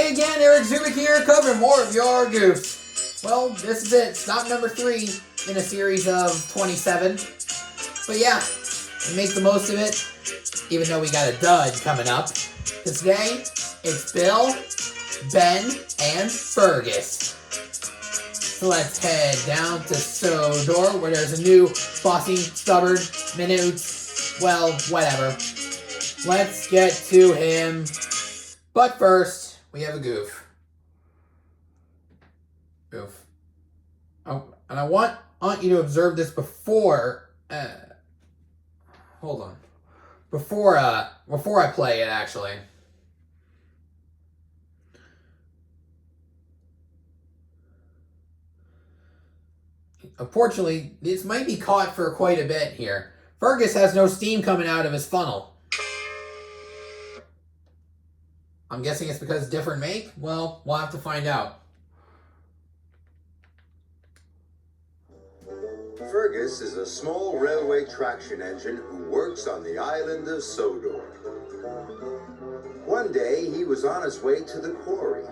Hey again, Eric Zubik here, covering more of your Goofs. Well, this is it. Stop number 3 in a series of 27. But yeah, we make the most of it, even though we got a dud coming up. Because today, it's Bill, Ben, and Fergus. So let's head down to Sodor, where there's a new bossy, stubborn, minute, well, whatever. Let's get to him. But first, we have a goof. Goof. Oh, and I want you to observe this before. Hold on. Before I play it, actually. Unfortunately, this might be caught for quite a bit here. Fergus has no steam coming out of his funnel. I'm guessing it's because different make? Well, we'll have to find out. Fergus is a small railway traction engine who works on the island of Sodor. One day, he was on his way to the quarry.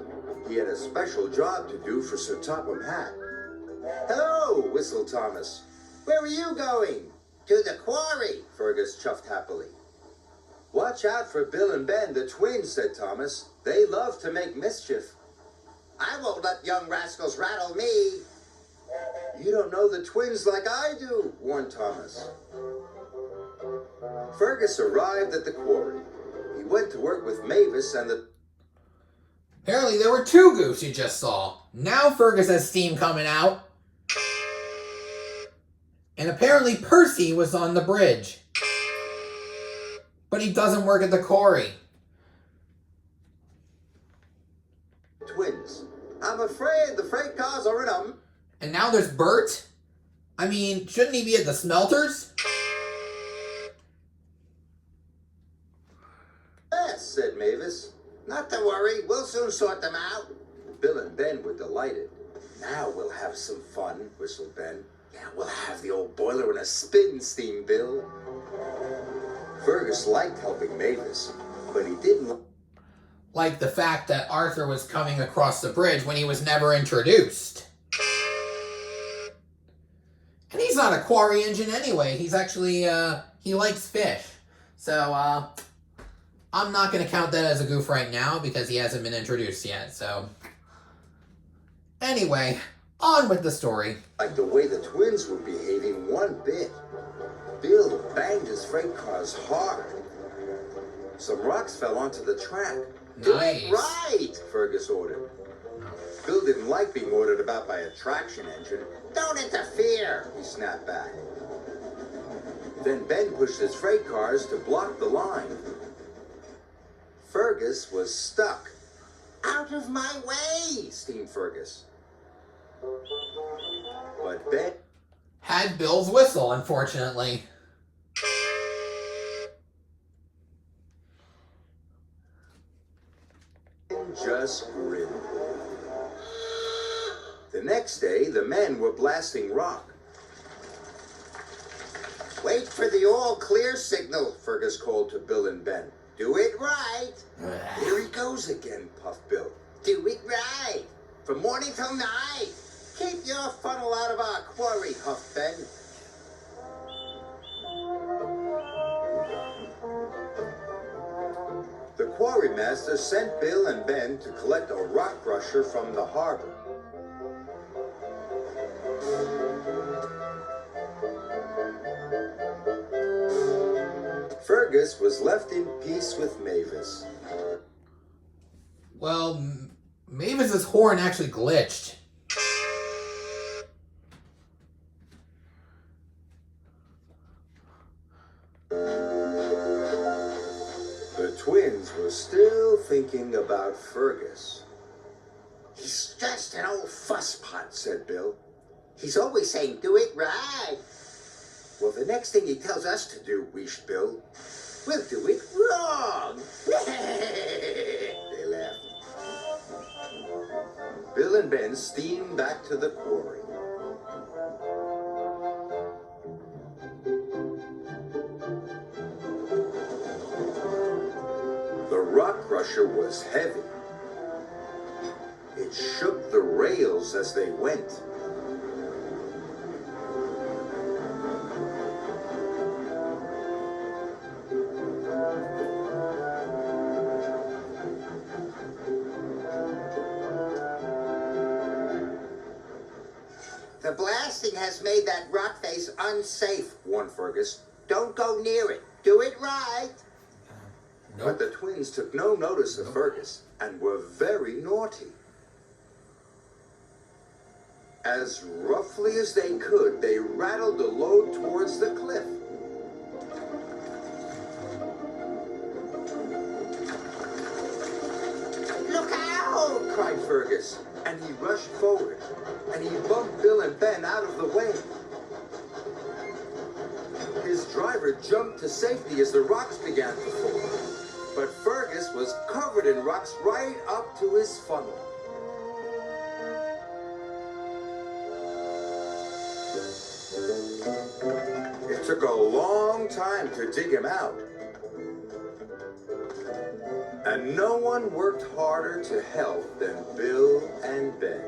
He had a special job to do for Sir Topham Hatt. "Hello," whistled Thomas. "Where are you going?" "To the quarry," Fergus chuffed happily. "Watch out for Bill and Ben, the twins," said Thomas. "They love to make mischief." "I won't let young rascals rattle me." "You don't know the twins like I do," warned Thomas. Fergus arrived at the quarry. He went to work with Mavis and the... Apparently there were 2 goofs you just saw. Now Fergus has steam coming out. And apparently Percy was on the bridge. But he doesn't work at the quarry. Twins. "I'm afraid the freight cars are in them." And now there's Bert? I mean, shouldn't he be at the smelters? "Yes," said Mavis. "Not to worry, we'll soon sort them out." Bill and Ben were delighted. "Now we'll have some fun," whistled Ben. "Yeah, we'll have the old boiler in a spin steam, Bill." Fergus liked helping Mavis, but he didn't like the fact that Arthur was coming across the bridge when he was never introduced. And he's not a quarry engine anyway. He's actually, he likes fish. So, I'm not going to count that as a goof right now because he hasn't been introduced yet, so. Anyway, on with the story. like the way the twins were behaving one bit. Bill banged his freight cars hard. Some rocks fell onto the track. "Do it right," Fergus ordered. Bill didn't like being ordered about by a traction engine. "Don't interfere," he snapped back. Then Ben pushed his freight cars to block the line. Fergus was stuck. "Out of my way," steamed Fergus. But Ben had Bill's whistle, unfortunately. just grinned. The next day, the men were blasting rock. "Wait for the all-clear signal," Fergus called to Bill and Ben. "Do it right." "Here he goes again," puffed Bill. "Do it right. From morning till night. Keep your funnel out of our quarry," huffed Ben. The quarry master sent Bill and Ben to collect a rock crusher from the harbor. Fergus was left in peace with Mavis. Well, Mavis's horn actually glitched. The twins were still thinking about Fergus. "He's just an old fusspot," said Bill. "He's always saying, 'Do it right.'" "Well, the next thing he tells us to do," wheezed Bill, "we'll do it wrong." They laughed. Bill and Ben steamed back to the quarry. The rock crusher was heavy. It shook the rails as they went. The blasting has made that rock face unsafe, Warned Fergus. don't go near it. Do it right. But the twins took no notice of Fergus and were very naughty. As roughly as they could, they rattled the load towards the cliff. Look out! Cried Fergus, and he rushed forward, and he bumped Bill and Ben out of the way. His driver jumped to safety as the rocks began to fall, but Fergus was covered in rocks right up to his funnel. It took a long time to dig him out, and no one worked harder to help than Bill and Ben.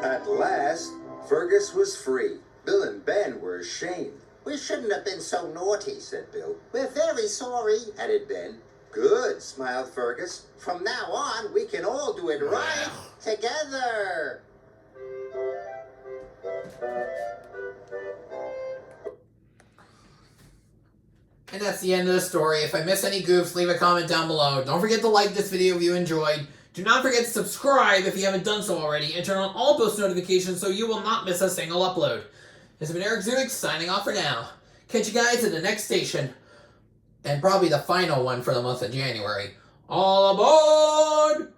At last, Fergus was free. Bill and Ben were ashamed. We shouldn't have been so naughty, Said Bill. We're very sorry. Added Ben. Good, smiled Fergus. From now on, we can all do it right together. And that's the end of the story. If I miss any goofs, leave a comment down below. Don't forget to like this video if you enjoyed. Do not forget to subscribe if you haven't done so already, and turn on all post notifications so you will not miss a single upload. This has been Eric Zubik signing off for now. Catch you guys at the next station, and probably the final one for the month of January. All aboard!